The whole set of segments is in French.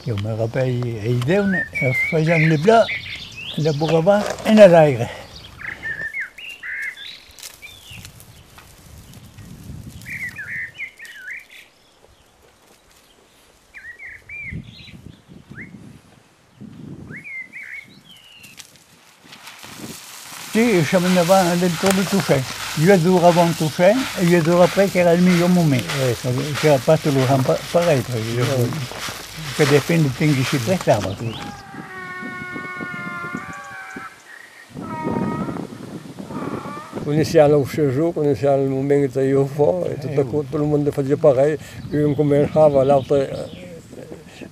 Je me rappelle, il faisait les blancs, le bourgeois et l'aigre. Je me avant dentro de Toussaint. 8 jours avant Toussaint et 8 jours après, qui era le meilleur moment. Je n'ai pas toujours pareil. Que dépend du temps que je suis très tard. Iniziava il séjour, iniziava il moment que io fort, et tout à coup, tout le monde faisait pareil. Un commençava, l'autre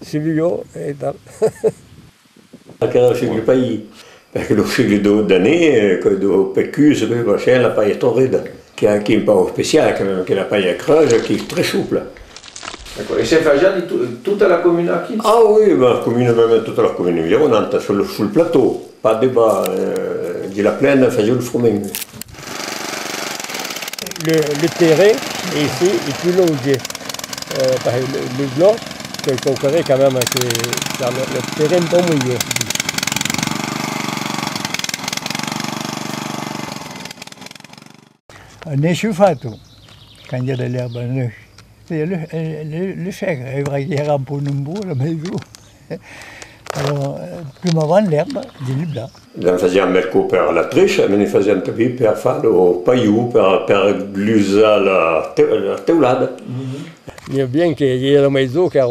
seguiva, et tal. Era il paese, perché lo scegli d'anni, che do PQ, sapeva c'è la paille torrida, qui est un peu spéciale, che la paille creuse, qui est très souple. Ecco, e si faceva di tutta la comune qui? Ah oui, la commune, même toute la commune environnante, sul plateau, pas de bas, de la plaine, faisait le fourmin. Le terrain ici est plus longé. Le blanc, c'est comparé quand même avec le terrain pas mouillé. Nesciufato, quand il y a de l'herbe, c'est le chèque, il y a un peu de bourre, mais vous. Alors, plus avant l'herbe, du blanc. On faisait un merco per la triche, mais on faisait un peu per fare le paillou, per glusa la teulada. Il y a bien qu'il y ait la maison qui est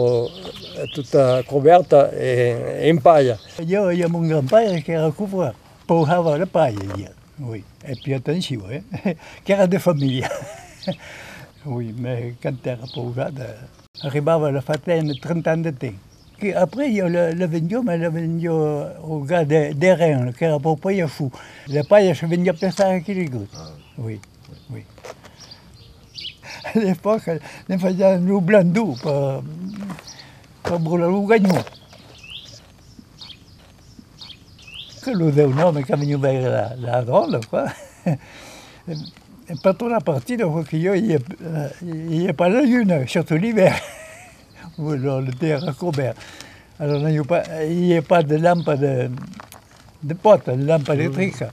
toute couverte et en paille. Il y a mon grand-père qui era couvreur, pour avoir la paille, oui. Et puis attention, qui era de famille. Oui, mais quand tu era pauvre, arrivava la fatina 30 ans de temps. Après, il y a le vendu, mais le vendu au gars des reins, qui era pour payer fou. La paille, je vendais per stare qui les gouttes. Oui, oui. À l'époque, on faisait un blanc doux pour brûler le gagnon. Que le Déu non, mais quand venu vers la drôle, quoi. Pas toute la partie, donc il n'y a pas la lune, surtout l'hiver. Ou alors le terre couvert. Alors il n'y a pas de lampe de pote, de lampe électrique.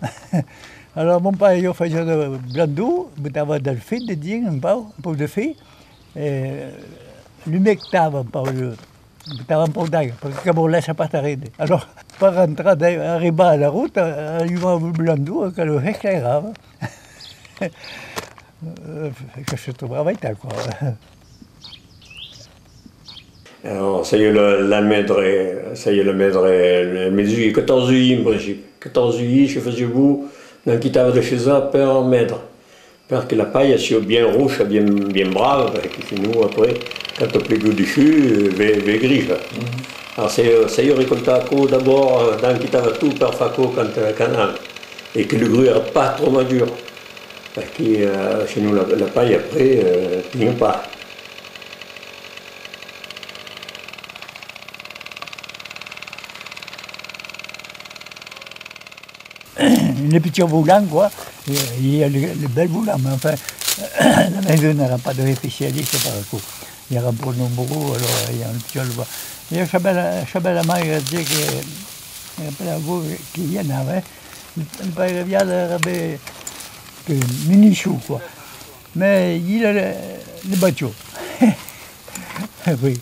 Alors mon père, il faisait le blanc doux, il avait del fil de dire un peu de fil, et l'humectava un peu. Estava un peu d'aigua, perquè que volesse pas t'arribar. Alors, per arribar a la route, arribava el blanc doux, que lo esclairava. Que se trobava i tal, quoi. Alors, ça y est, le mètre, 14 juillet, en principe. 14 juillet, je faisais vous, dans qui t'avais de chez eux, per mètre. Parce que la paille, c'est bien rouge, bien brave, et puis nous, après, quand on plie dessus, ve gris. Alors, ça y est, récolté d'abord, dans qui t'avais tout per faco quand canal, et que le gru n'est pas trop mature. Parce que chez nous, la paille, après, n'est pas. Les petits boulans, quoi. Il y a les belles boulans, mais enfin, la maison n'era pas de spécialiste par le coup. Il y a un peu de nombreux, alors il y a un petit olva. Il y a Chabella Maïra dit qu'il y en avait. Il paraît bien que mini-chou, quoi. Mais il a le bateau. Oui.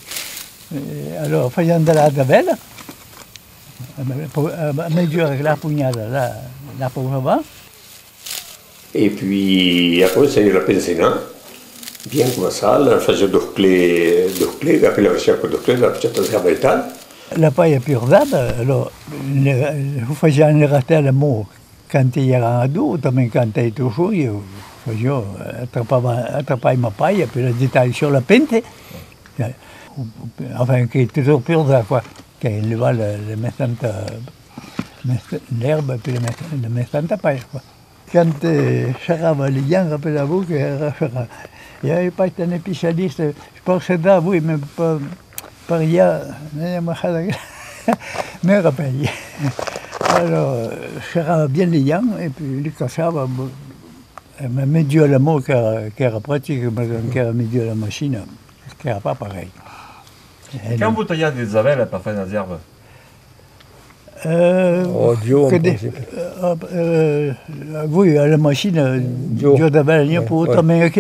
Alors, faisant de la belle. À mesure avec la pugnade, la pauvre avant. Et puis après, c'est la pensionnat, bien comme ça, on faisait deux clés, après la version de clés, la petite réserve. La paille est pure d'âme, alors, vous faisiez un raté à la mort quand il y a un ado, mais quand il est toujours, je faisais attraper ma paille, et puis le détail sur la pente, enfin, qui est toujours pure d'âme, quoi. Qu'il va le mettre l'herbe et puis le mettre en paille, quoi. Quand j'arrivais les gens, rappelez-vous qu'il n'y avait pas été un spécialiste, je pensais là, oui, mais pas rien, mais rappelez. Alors, j'arrivais bien les gens, et puis les cassava, me met Dieu à la mot qui era pratique, mais qui era mis Dieu à la machine, qui n'era pas pareil. Quand vous taillez des avel per faire des herbes? Dio, en que des- principe. Oui, la machine, Dio d'Avellania, pour autant, mais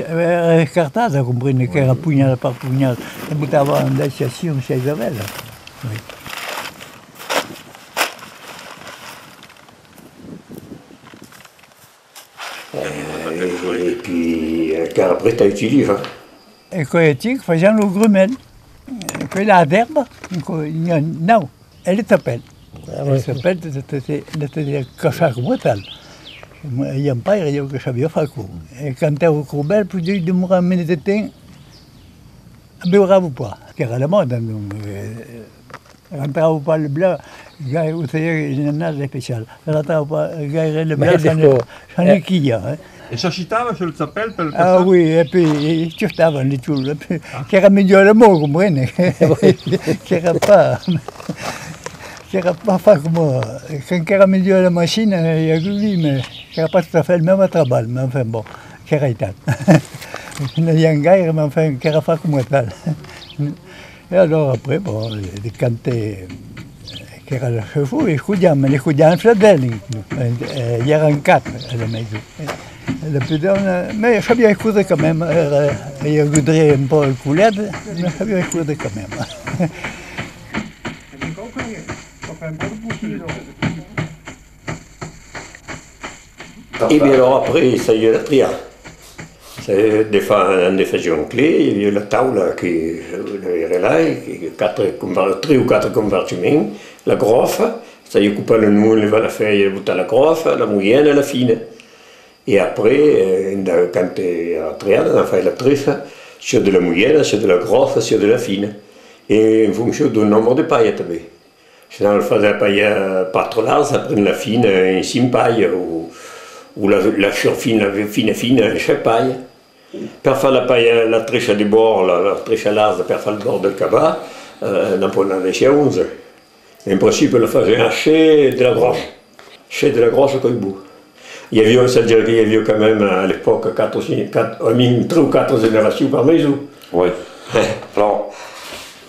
cartada, comprende, che era pugnale per pugnale, e buttava in destination chez Isabelle. Oui. Et puis, après, tu utilises. Hein. E coetic facevano il grumel, quella d'erba, no, e le tapelle. Le tapelle, c'était cachar comme tal. Il y a un père, il y a que ça vient faire quoi. Et quand tu es au grumel, puis tu demandes un minute de temps, beurre pas, qui era la mode. Donc, rentrava pas le blanc, il y a une nase spéciale. Rentrava pas, il y a le blanc, j'en ai qui y a. E s'agitava sul zappel per Ah oui, e poi ci stavano le ciulle, che era migliore mo, comprende? Che era pas come, quand era migliore la machine, il y a lui, mais che era pas tout à fait le même travail, mais enfin bon, che era ital. Il y a un gars, mais enfin, che era pas comme tal. Et alors après, bon, quand che era le chevaux, les studiavano fratelli, gli erano 4 alla maison. Le pedone, mais je bien écouté quand même. Il voudrait un peu le coulet, mais je bien écouté quand même. Et bien alors après, ça y est, la tria. C'est des fois une clé, il y a la table qui est là, trois ou quatre compartiments, la groffe, ça y est coupé le noun, il va la faire, il va la groffe, la moyenne et la fine. Et après, quand tu es à triade, on fait la triche, sur de la moyenne, sur de la grosse, sur de la fine. Et en fonction du nombre de pailles, tu veux. Sinon, on fait la paille pas trop large, après la fine, une sim paille, ou la surfine, la fine, chaque paille. Per faire la paille, la triche des bords, la triche large, per faire le bord de cabas, on en a laissé 11. En principe, on faisait un chez de la grosse. Chez de la grosse comme bout. Il y avait, c'est-à-dire qu'il y avait quand même à l'époque 3 ou 4 générations par maison. Oui. Alors,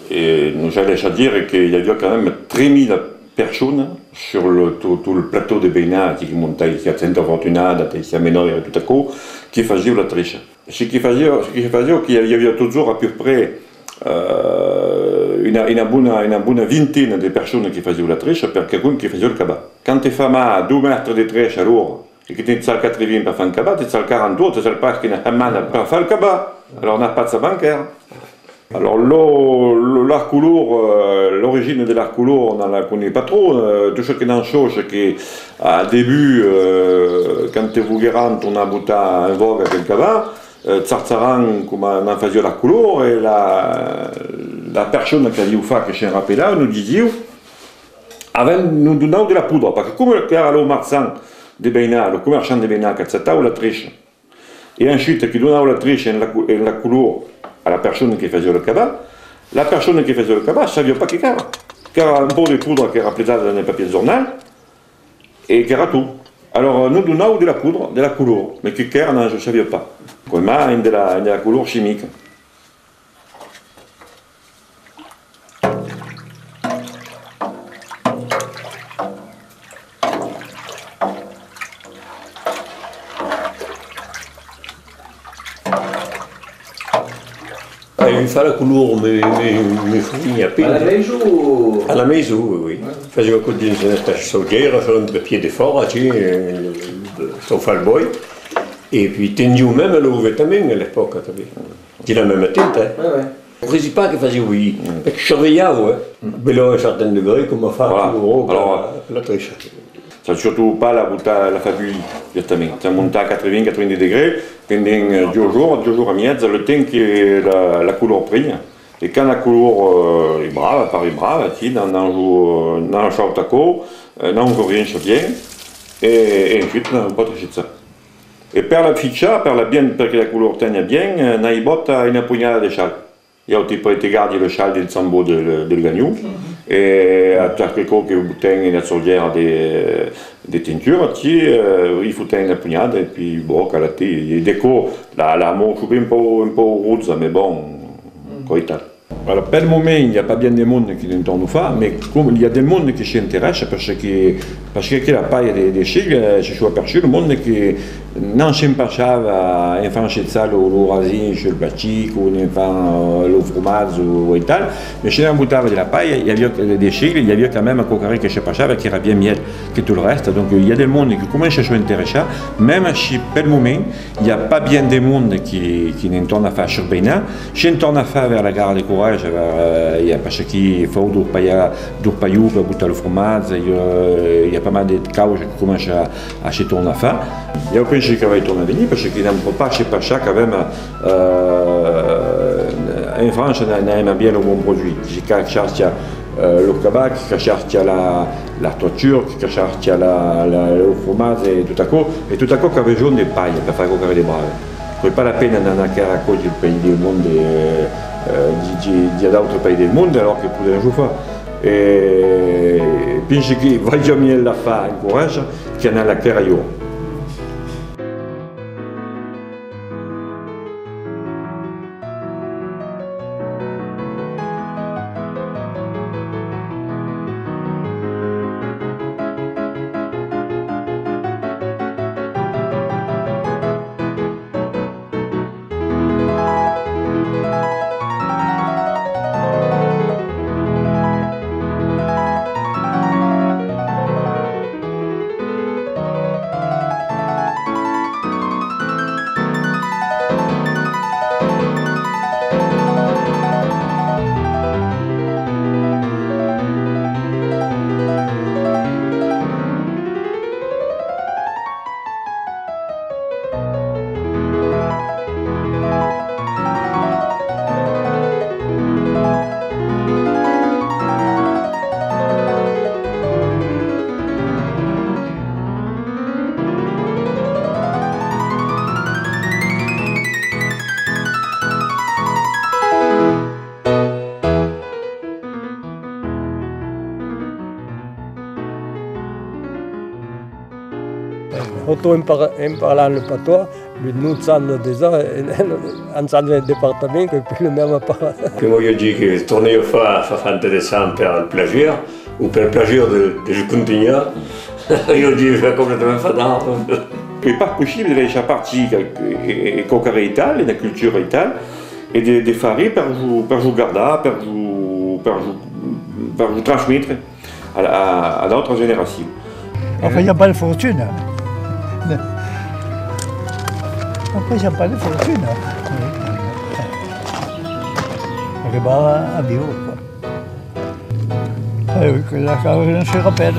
j'allais dire qu'il y avait quand même 3000 personnes sur tout le plateau de Beina qui montait ici à Santa Fortunata, ici à Menoria et tout à coup, qui faisaient la triche. Ce qui faisait qu'il y avait toujours à peu près une bonne vingtaine de personnes qui faisaient la triche per quelqu'un qui faisait le cabas. Quand tu fais 2 mètres de triche à l'heure, et que tu as 80 pour faire un cabas, tu as 40 tu as pas qu'il y a un pour faire le cabas. Alors on n'a pas de sa bancaire. Alors l'arc couleur, l'origine de l'arc couleur, on ne la connaît pas trop. Tout ce qui est dans chose qui, au début, quand tu es vulgaire, on a bouté un vogue avec le cabas, Tsartsaran, comme on en faisait l'arc couleur, et la personne qui a dit au fa que je me rappelle là, nous disait, avant nous donnons de la poudre, parce que comme il y a le marchand de Beina, le commerçant de Beina, qui a la triche, et ensuite qui donnait la triche et la couleur à la personne qui faisait le cabas, la personne qui faisait le cabas ne savait pas qu'il y avait. Il y avait un pot de poudre qui era plantée dans un papier de journal et qui era tout. Alors nous donnons de la poudre, de la couleur, mais qui era, je ne savais pas. Comme de la couleur chimique. Il fait la couleur, mais il y a À la maison? À la maison, oui. Il faisait un coup d'une saudière, faire un pied de fort, sauf le boy. Et puis, tu même le vitamine à l'époque, tu la même teinte. Le principal qui faisait oui, parce que je surveillais, mais là, à un certain degré, comme on fait la triche. C'est surtout pas la fabule, justement. C'est monté à 80-90 degrés, pendant 2 jours et demi, le temps que la couleur prenne. Et quand la couleur est brave, apparaît brave, on en sort à co, on corrige bien, et ensuite on peut tricher ça. Et per la ficcia, per que la couleur tienne bien, on a une poignade de châle. Il y a aussi te garder le châle del sambo del gagnou, et à chaque fois que vous avez une sordière de teinture, il faut une poignade, et puis bon, il déco, la manche un peu rouge, mais bon, quoi il Alors, per le moment, il n'y a pas bien de monde qui ne tourne pas, mais comme il y a des mondes qui s'intéressent parce que la paille des chigles, je suis aperçu le monde qui non s'en passava in francese lo rasin sul plastique ou in le fromage ou tal, mais chez un boutave de la paille, il y avait des chigles, il y avait quand même un cocaré qui se passava qui era bien mieux que tout le reste. Donc il y a des mondes qui commencent à s'intéresser, même si per le moment, il n'y a pas bien de monde qui ne tourne à faire sur Bénin, si on tourne à faire vers la gare de Courage, parce qu'il faut du paillou pour goûter le fromage, il y a pas mal de causes qui commencent à se tourner à faire. Je pense qu'il va tourner à venir parce qu'il n'aime pas chez Pacha quand même. En France, on aime bien le bon produit. Qui cherche le cabas, qui cherche la toiture, qui cherche le fromage et tout à coup qui a besoin de paille pour faire coquer des braves. Ce n'est pas la peine d'aller à cause du pays du monde. Il y a d'autres pays du monde alors que pour les gens font. Et puis je dis, voglio mieux la faire en courage qu'il y en a la terre ailleurs. Auto in parlando patois, nous sommes déjà dans un département qui peut le même pas. Que voglio dire che torneo fa interessante per il plagiaire ou per il plagiaire del continuer. Io dico che è completamente fadato. Il n'est pas possible de laisser partir et cocaré ital, et la culture itale, et de faire pour vous garder, pour vous transmettre à d'autres générations. Enfin, il n'y a pas de fortune. Après, il n'y a pas de fortune. On va à vivre, quoi. Ah oui, que la carrière se rappelle.